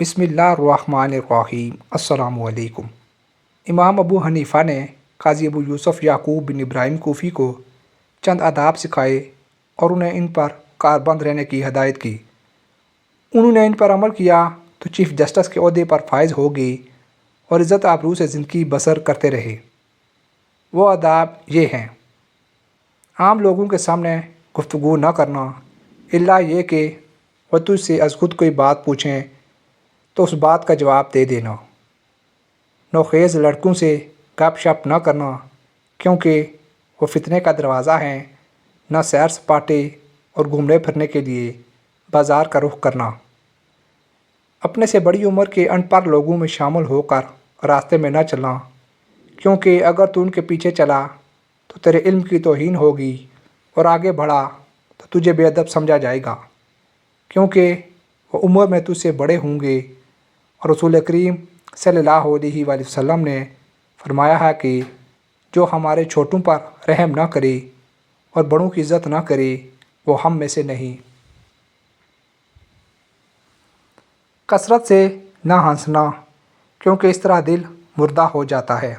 بسم اللہ الرحمن الرحیم۔ السلام علیکم۔ امام ابو حنیفہ نے قاضی ابو یوسف یعقوب بن ابراہیم کوفی کو چند آداب سکھائے اور انہیں ان پر کاربند رہنے کی ہدایت کی۔ انہوں نے ان پر عمل کیا تو چیف جسٹس کے عہدے پر فائز ہو گئے اور عزت آبرو سے زندگی بسر کرتے رہے۔ وہ آداب یہ ہیں: عام لوگوں کے سامنے گفتگو نہ کرنا، الا یہ کہ وہ تجھ سے از خود کوئی بات پوچھیں تو اس بات کا جواب دے دینا۔ نوخیز لڑکوں سے گپ شپ نہ کرنا کیونکہ وہ فتنے کا دروازہ ہیں۔ نہ سیر سپاٹے اور گھومنے پھرنے کے لیے بازار کا رخ کرنا۔ اپنے سے بڑی عمر کے ان پڑھ لوگوں میں شامل ہو کر راستے میں نہ چلنا کیونکہ اگر تو ان کے پیچھے چلا تو تیرے علم کی توہین ہوگی اور آگے بڑھا تو تجھے بے ادب سمجھا جائے گا کیونکہ وہ عمر میں تجھ سے بڑے ہوں گے، اور رسول کریم صلی اللہ علیہ وآلہ وسلم نے فرمایا ہے کہ جو ہمارے چھوٹوں پر رحم نہ کرے اور بڑوں کی عزت نہ کرے وہ ہم میں سے نہیں۔ کثرت سے نہ ہنسنا کیونکہ اس طرح دل مردہ ہو جاتا ہے۔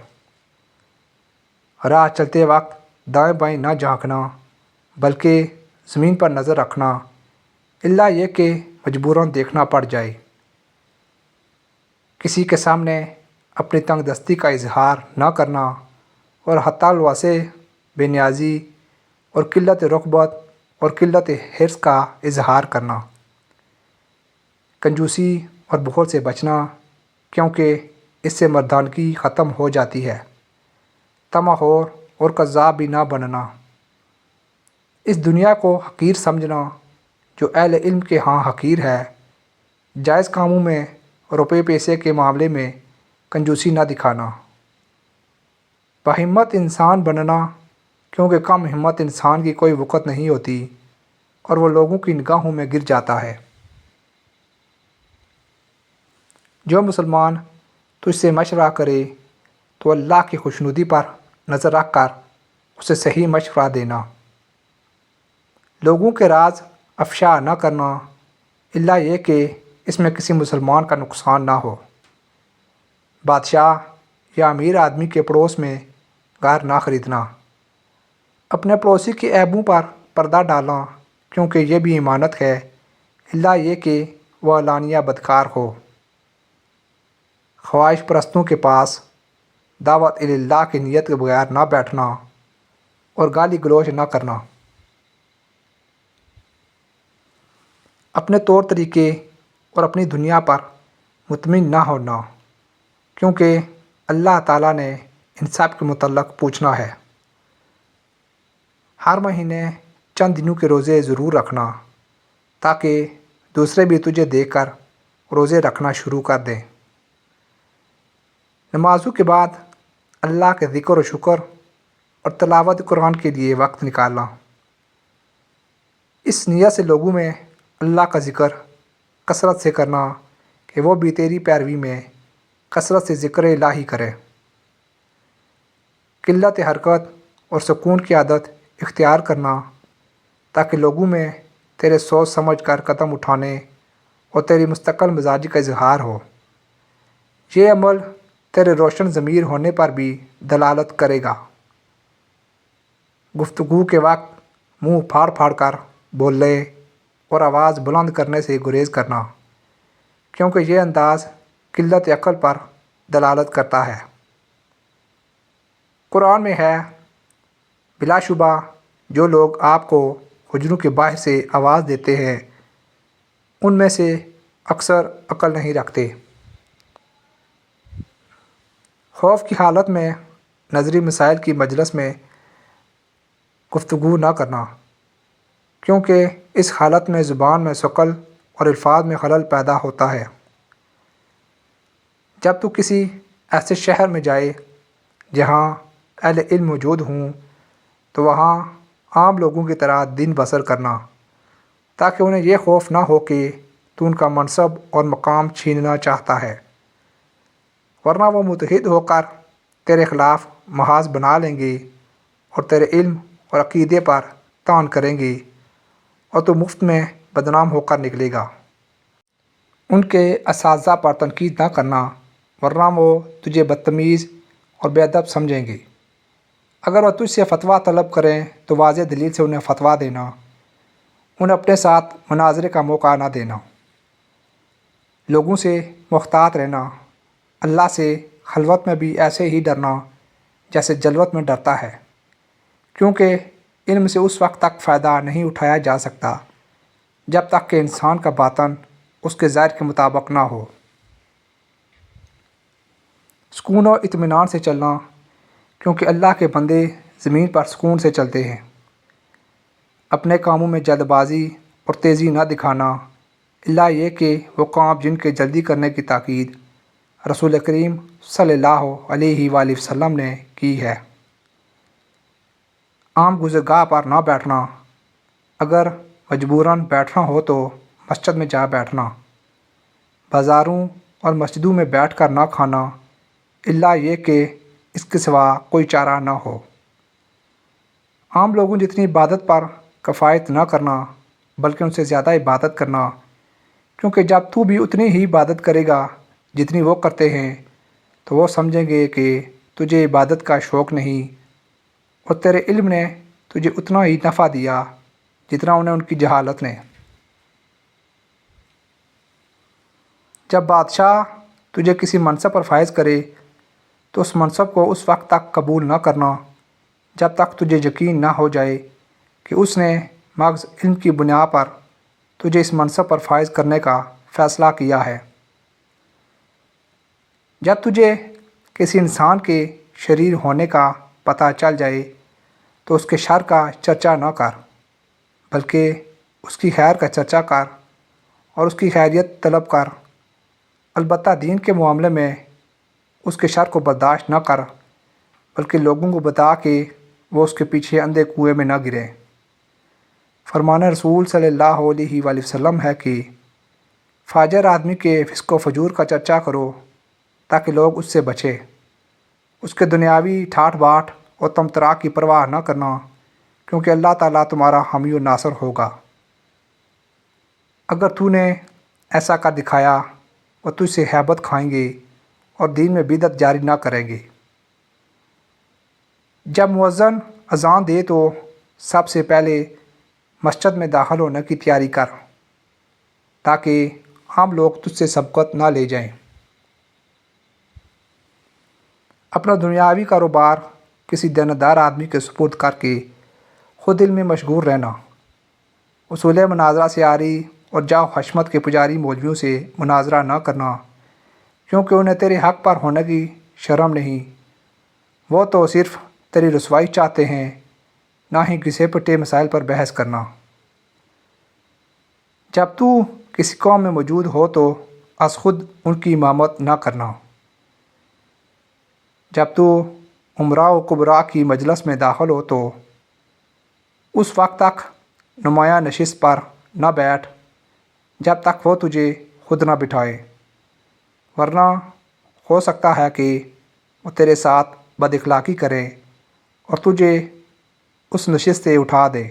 راہ چلتے وقت دائیں بائیں نہ جھانکنا بلکہ زمین پر نظر رکھنا، الا یہ کہ مجبوراً دیکھنا پڑ جائے۔ کسی کے سامنے اپنی تنگ دستی کا اظہار نہ کرنا اور حتی الواسع بے نیازی اور قلت رغبت اور قلت حرص کا اظہار کرنا۔ کنجوسی اور بخل سے بچنا کیونکہ اس سے مردانگی ختم ہو جاتی ہے۔ طمع خور اور کذاب بھی نہ بننا۔ اس دنیا کو حقیر سمجھنا جو اہل علم کے ہاں حقیر ہے۔ جائز کاموں میں روپے پیسے کے معاملے میں کنجوسی نہ دکھانا۔ باہمت انسان بننا کیونکہ کم ہمت انسان کی کوئی وقت نہیں ہوتی اور وہ لوگوں کی نگاہوں میں گر جاتا ہے۔ جو مسلمان تجھ سے مشورہ کرے تو اللہ کی خوشنودی پر نظر رکھ کر اسے صحیح مشورہ دینا۔ لوگوں کے راز افشا نہ کرنا الا یہ کہ اس میں کسی مسلمان کا نقصان نہ ہو۔ بادشاہ یا امیر آدمی کے پڑوس میں گھر نہ خریدنا۔ اپنے پڑوسی کے عیبوں پر پردہ ڈالنا کیونکہ یہ بھی امانت ہے، الا یہ کہ وہ علانیہ بدکار ہو۔ خواہش پرستوں کے پاس دعوت اللہ کی نیت کے بغیر نہ بیٹھنا اور گالی گلوچ نہ کرنا۔ اپنے طور طریقے اور اپنی دنیا پر مطمئن نہ ہونا کیونکہ اللہ تعالیٰ نے ان سب کے متعلق پوچھنا ہے۔ ہر مہینے چند دنوں کے روزے ضرور رکھنا تاکہ دوسرے بھی تجھے دیکھ کر روزے رکھنا شروع کر دیں۔ نمازوں کے بعد اللہ کے ذکر و شکر اور تلاوت قرآن کے لیے وقت نکالنا۔ اس نیت سے لوگوں میں اللہ کا ذکر کثرت سے کرنا کہ وہ بھی تیری پیروی میں کثرت سے ذکر الہی کرے۔ قلت حرکت اور سکون کی عادت اختیار کرنا تاکہ لوگوں میں تیرے سوچ سمجھ کر قدم اٹھانے اور تیری مستقل مزاجی کا اظہار ہو۔ یہ عمل تیرے روشن ضمیر ہونے پر بھی دلالت کرے گا۔ گفتگو کے وقت منہ پھاڑ پھاڑ کر بولنے اور آواز بلند کرنے سے گریز کرنا کیونکہ یہ انداز قلت عقل پر دلالت کرتا ہے۔ قرآن میں ہے، بلا شبہ جو لوگ آپ کو حجروں کے باہر سے آواز دیتے ہیں ان میں سے اکثر عقل نہیں رکھتے۔ خوف کی حالت میں نظری مسائل کی مجلس میں گفتگو نہ کرنا کیونکہ اس حالت میں زبان میں ثقل اور الفاظ میں خلل پیدا ہوتا ہے۔ جب تو کسی ایسے شہر میں جائے جہاں اہل علم موجود ہوں تو وہاں عام لوگوں کی طرح دن بسر کرنا تاکہ انہیں یہ خوف نہ ہو کہ تو ان کا منصب اور مقام چھیننا چاہتا ہے، ورنہ وہ متحد ہو کر تیرے خلاف محاذ بنا لیں گے اور تیرے علم اور عقیدے پر طعن کریں گے اور تو مفت میں بدنام ہو کر نکلے گا۔ ان کے اساتذہ پر تنقید نہ کرنا، ورنہ وہ تجھے بدتمیز اور بے ادب سمجھیں گے۔ اگر وہ تجھ سے فتویٰ طلب کریں تو واضح دلیل سے انہیں فتویٰ دینا، انہیں اپنے ساتھ مناظرے کا موقع نہ دینا۔ لوگوں سے محتاط رہنا، اللہ سے خلوت میں بھی ایسے ہی ڈرنا جیسے جلوت میں ڈرتا ہے، کیونکہ علم سے اس وقت تک فائدہ نہیں اٹھایا جا سکتا جب تک کہ انسان کا باطن اس کے ظاہر کے مطابق نہ ہو۔ سکون و اطمینان سے چلنا، کیونکہ اللہ کے بندے زمین پر سکون سے چلتے ہیں۔ اپنے کاموں میں جلد بازی اور تیزی نہ دکھانا، اللہ یہ کہ وہ کام جن کے جلدی کرنے کی تاکید رسول کریم صلی اللہ علیہ وآلہ وسلم نے کی ہے۔ عام گزرگاہ پر نہ بیٹھنا، اگر مجبوراً بیٹھنا ہو تو مسجد میں جا بیٹھنا۔ بازاروں اور مسجدوں میں بیٹھ کر نہ کھانا، الا یہ کہ اس کے سوا کوئی چارہ نہ ہو۔ عام لوگوں جتنی عبادت پر کفایت نہ کرنا بلکہ ان سے زیادہ عبادت کرنا، کیونکہ جب تو بھی اتنی ہی عبادت کرے گا جتنی وہ کرتے ہیں تو وہ سمجھیں گے کہ تجھے عبادت کا شوق نہیں، اور تیرے علم نے تجھے اتنا ہی نفع دیا جتنا انہیں ان کی جہالت نے۔ جب بادشاہ تجھے کسی منصب پر فائز کرے تو اس منصب کو اس وقت تک قبول نہ کرنا جب تک تجھے یقین نہ ہو جائے کہ اس نے محض علم کی بنیاد پر تجھے اس منصب پر فائز کرنے کا فیصلہ کیا ہے۔ جب تجھے کسی انسان کے شریر ہونے کا پتہ چل جائے تو اس کے شر کا چرچا نہ کر، بلکہ اس کی خیر کا چرچا کر اور اس کی خیریت طلب کر۔ البتہ دین کے معاملے میں اس کے شر کو برداشت نہ کر، بلکہ لوگوں کو بتا کہ وہ اس کے پیچھے اندھے کنویں میں نہ گریں۔ فرمان رسول صلی اللہ علیہ وآلہ وسلم ہے کہ فاجر آدمی کے فسق و فجور کا چرچا کرو تاکہ لوگ اس سے بچیں۔ اس کے دنیاوی ٹھاٹھ باٹھ اور تمترا کی پرواہ نہ کرنا، کیونکہ اللہ تعالیٰ تمہارا حامی و ناصر ہوگا۔ اگر تو نے ایسا کر دکھایا وہ تجھ سے ہیبت کھائیں گے اور دین میں بدعت جاری نہ کریں گے۔ جب مؤذن اذان دے تو سب سے پہلے مسجد میں داخل ہونے کی تیاری کر، تاکہ عام لوگ تجھ سے سبقت نہ لے جائیں۔ اپنا دنیاوی کاروبار کسی دیندار آدمی کے سپرد کر کے خود علم میں مشغول رہنا۔ اصول مناظرہ سے عاری اور جاہ و حشمت کے پجاری مولویوں سے مناظرہ نہ کرنا، کیونکہ انہیں تیرے حق پر ہونے کی شرم نہیں، وہ تو صرف تیری رسوائی چاہتے ہیں، نہ ہی گھسے پٹے مسائل پر بحث کرنا۔ جب تو کسی قوم میں موجود ہو تو از خود ان کی امامت نہ کرنا۔ جب تو امراء و کبراء کی مجلس میں داخل ہو تو اس وقت تک نمایاں نشست پر نہ بیٹھ جب تک وہ تجھے خود نہ بٹھائے، ورنہ ہو سکتا ہے کہ وہ تیرے ساتھ بد اخلاقی کرے اور تجھے اس نشست سے اٹھا دے۔